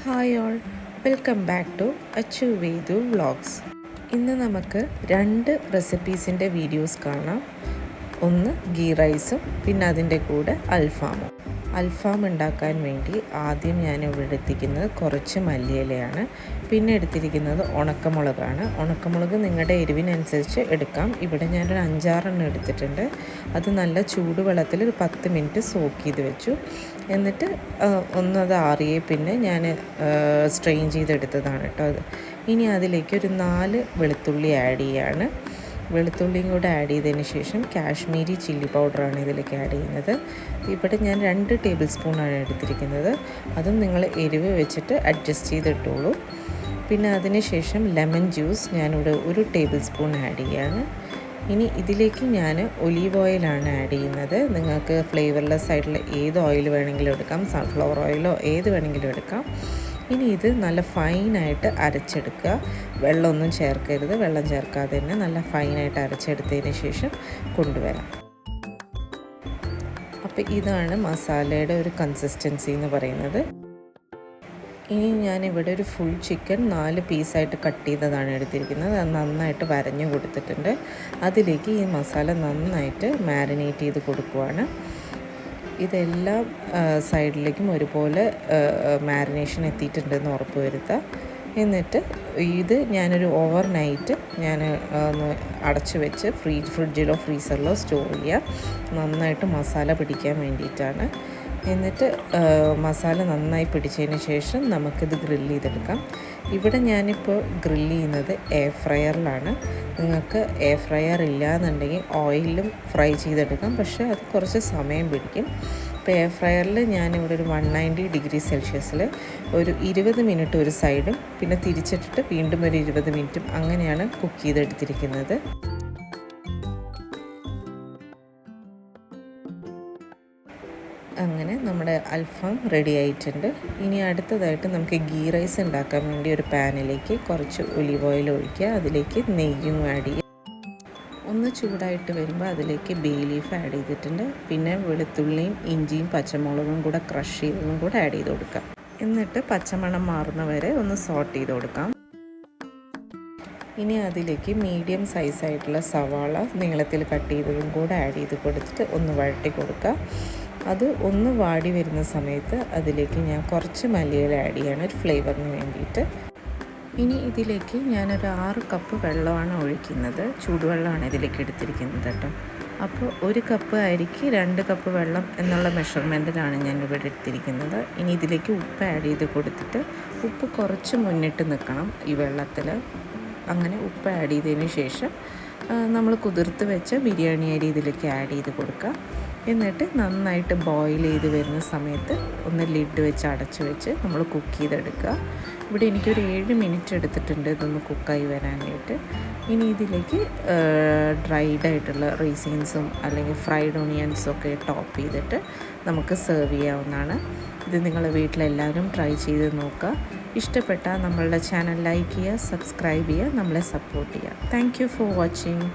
Hi all, welcome back to Achu Vedu vlogs. ഇന്ന് നമുക്ക് 2 റെസിപ്പീസിൻ്റെ videos കാണാം. ഒന്ന് ഗീ റൈസും പിന്നെ അതിൻ്റെ കൂടെ അൽഫാമും. അൽഫാം ഉണ്ടാക്കാൻ വേണ്ടി ആദ്യം ഞാൻ ഇവിടെ എടുത്തിരിക്കുന്നത് കുറച്ച് മല്ലിയിലയാണ്. പിന്നെ എടുത്തിരിക്കുന്നത് ഉണക്കമുളകാണ്. ഉണക്കമുളക് നിങ്ങളുടെ എരിവിനനുസരിച്ച് എടുക്കാം. ഇവിടെ ഞാനൊരു 5-6 എടുത്തിട്ടുണ്ട്. അത് നല്ല ചൂടുവെള്ളത്തിൽ ഒരു 10 മിനിറ്റ് സോക്ക് ചെയ്ത് വെച്ചു. എന്നിട്ട് ഒന്നത് ആറിയേ പിന്നെ ഞാൻ സ്ട്രെയിൻ ചെയ്തെടുത്തതാണ് കേട്ടോ അത്. ഇനി അതിലേക്ക് ഒരു 4 വെളുത്തുള്ളി ആഡ് ചെയ്യാണ്. വെളുത്തുള്ളിയും കൂടെ ആഡ് ചെയ്തതിന് ശേഷം കാശ്മീരി ചില്ലി പൗഡറാണ് ഇതിലേക്ക് ആഡ് ചെയ്യുന്നത്. ഇവിടെ ഞാൻ 2 ടേബിൾ സ്പൂണാണ് എടുത്തിരിക്കുന്നത്. അതും നിങ്ങൾ എരിവ് വെച്ചിട്ട് അഡ്ജസ്റ്റ് ചെയ്തിട്ടുള്ളൂ. പിന്നെ അതിന് ശേഷം ലെമൺ ജ്യൂസ് ഞാനിവിടെ 1 ടേബിൾ സ്പൂൺ ആഡ് ചെയ്യാണ്. ഇനി ഇതിലേക്ക് ഞാൻ ഒലീവ് ഓയിലാണ് ആഡ് ചെയ്യുന്നത്. നിങ്ങൾക്ക് ഫ്ലേവർലെസ് ആയിട്ടുള്ള ഏത് ഓയിൽ വേണമെങ്കിലും എടുക്കാം, സൺഫ്ലവർ ഓയിലോ ഏത് വേണമെങ്കിലും എടുക്കാം. ഇനി ഇത് നല്ല ഫൈനായിട്ട് അരച്ചെടുക്കുക. വെള്ളമൊന്നും ചേർക്കരുത്. വെള്ളം ചേർക്കാതെ തന്നെ നല്ല ഫൈനായിട്ട് അരച്ചെടുത്തതിന് ശേഷം കൊണ്ടുവരാം. അപ്പോൾ ഇതാണ് മസാലയുടെ ഒരു കൺസിസ്റ്റൻസി എന്ന് പറയുന്നത്. ഇനി ഞാനിവിടെ ഒരു ഫുൾ ചിക്കൻ 4 പീസായിട്ട് കട്ട് ചെയ്തതാണ് എടുത്തിരിക്കുന്നത്. അത് നന്നായിട്ട് വരഞ്ഞു കൊടുത്തിട്ടുണ്ട്. അതിലേക്ക് ഈ മസാല നന്നായിട്ട് മാരിനേറ്റ് ചെയ്ത് കൊടുക്കുവാണ്. ഇതെല്ലാം സൈഡിലേക്കും ഒരുപോലെ മാരിനേഷൻ എത്തിയിട്ടുണ്ടെന്ന് ഉറപ്പ് വരുത്തുക. എന്നിട്ട് ഇത് ഞാനൊരു ഓവർ നൈറ്റ് ഞാൻ ഒന്ന് അടച്ചു വെച്ച് ഫ്രിഡ്ജിലോ ഫ്രീസറിലോ സ്റ്റോർ ചെയ്യുക. നന്നായിട്ട് മസാല പിടിക്കാൻ വേണ്ടിയിട്ടാണ്. എന്നിട്ട് മസാല നന്നായി പിടിച്ചതിന് ശേഷം നമുക്കിത് ഗ്രില്ല് ചെയ്തെടുക്കാം. ഇവിടെ ഞാനിപ്പോൾ ഗ്രില്ല് ചെയ്യുന്നത് എയർ ഫ്രയറിലാണ്. നിങ്ങൾക്ക് എയർ ഫ്രയർ ഇല്ല എന്നുണ്ടെങ്കിൽ ഓയിലും ഫ്രൈ ചെയ്തെടുക്കാം, പക്ഷേ അത് കുറച്ച് സമയം പിടിക്കും. ഇപ്പോൾ എയർ ഫ്രയറിൽ ഞാനിവിടെ ഒരു 190 ഡിഗ്രി സെൽഷ്യസിൽ ഒരു 20 മിനിറ്റ് ഒരു സൈഡും പിന്നെ തിരിച്ചിട്ടിട്ട് വീണ്ടും ഒരു 20 മിനിറ്റും അങ്ങനെയാണ് കുക്ക് ചെയ്തെടുത്തിരിക്കുന്നത്. അങ്ങനെ നമ്മുടെ അൽഫാം റെഡി ആയിട്ടുണ്ട്. ഇനി അടുത്തതായിട്ട് നമുക്ക് ഗീ റൈസ് ഉണ്ടാക്കാൻ വേണ്ടി ഒരു പാനിലേക്ക് കുറച്ച് ഒലിവ് ഓയിൽ ഒഴിക്കുക. അതിലേക്ക് നെയ്യും ആഡ് ചെയ്യുക. ഒന്ന് ചൂടായിട്ട് വരുമ്പോൾ അതിലേക്ക് ബേ ലീഫ് ആഡ് ചെയ്തിട്ടുണ്ട്. പിന്നെ വെളുത്തുള്ളിയും ഇഞ്ചിയും പച്ചമുളകും കൂടെ ക്രഷ് ചെയ്തതും കൂടെ ആഡ് ചെയ്ത് കൊടുക്കാം. എന്നിട്ട് പച്ചമണം മാറുന്ന വരെ ഒന്ന് സോട്ട് ചെയ്ത് കൊടുക്കാം. ഇനി അതിലേക്ക് മീഡിയം സൈസായിട്ടുള്ള സവാള നീളത്തിൽ കട്ട് ചെയ്തതും കൂടെ ആഡ് ചെയ്ത് കൊടുത്തിട്ട് ഒന്ന് വഴറ്റി കൊടുക്കുക. അത് ഒന്ന് വാടി വരുന്ന സമയത്ത് അതിലേക്ക് ഞാൻ കുറച്ച് മല്ലിയില ആഡ് ചെയ്യാണ് ഒരു ഫ്ലേവറിന് വേണ്ടിയിട്ട്. ഇനി ഇതിലേക്ക് ഞാനൊരു 6 കപ്പ് വെള്ളമാണ് ഒഴിക്കുന്നത്. ചൂടുവെള്ളമാണ് ഇതിലേക്ക് എടുത്തിരിക്കുന്നത് കേട്ടോ. അപ്പോൾ 1 കപ്പ് അരിക്ക് 2 കപ്പ് വെള്ളം എന്നുള്ള മെഷർമെൻറ്റിലാണ് ഞാൻ ഇവിടെ എടുത്തിരിക്കുന്നത്. ഇനി ഇതിലേക്ക് ഉപ്പ് ആഡ് ചെയ്ത് കൊടുത്തിട്ട് ഉപ്പ് കുറച്ച് മുന്നിട്ട് നിൽക്കണം ഈ വെള്ളത്തിൽ. അങ്ങനെ ഉപ്പ് ആഡ് ചെയ്തതിന് ശേഷം നമ്മൾ കുതിർത്ത് വെച്ച ബിരിയാണി അരി ഇതിലേക്ക് ആഡ് ചെയ്ത് കൊടുക്കുക. എന്നിട്ട് നന്നായിട്ട് ബോയിൽ ചെയ്ത് വരുന്ന സമയത്ത് ഒന്ന് ലിഡ് വെച്ച് അടച്ച് വെച്ച് നമ്മൾ കുക്ക് ചെയ്തെടുക്കുക. ഇവിടെ എനിക്കൊരു 7 മിനിറ്റ് എടുത്തിട്ടുണ്ട് ഇതൊന്ന് കുക്കായി വരാനായിട്ട്. ഇനി ഇതിലേക്ക് ഡ്രൈഡ് ആയിട്ടുള്ള റൈസിൻസും അല്ലെങ്കിൽ ഫ്രൈഡ് ഓണിയൻസും ഒക്കെ ടോപ്പ് ചെയ്തിട്ട് നമുക്ക് സെർവ് ചെയ്യാവുന്നതാണ്. ഇത് നിങ്ങൾ വീട്ടിലെല്ലാവരും ട്രൈ ചെയ്ത് നോക്കുക. ഇഷ്ടപ്പെട്ടാൽ നമ്മളുടെ ചാനൽ ലൈക്ക് ചെയ്യുക, സബ്സ്ക്രൈബ് ചെയ്യുക, നമ്മളെ സപ്പോർട്ട് ചെയ്യുക. Thank you for watching.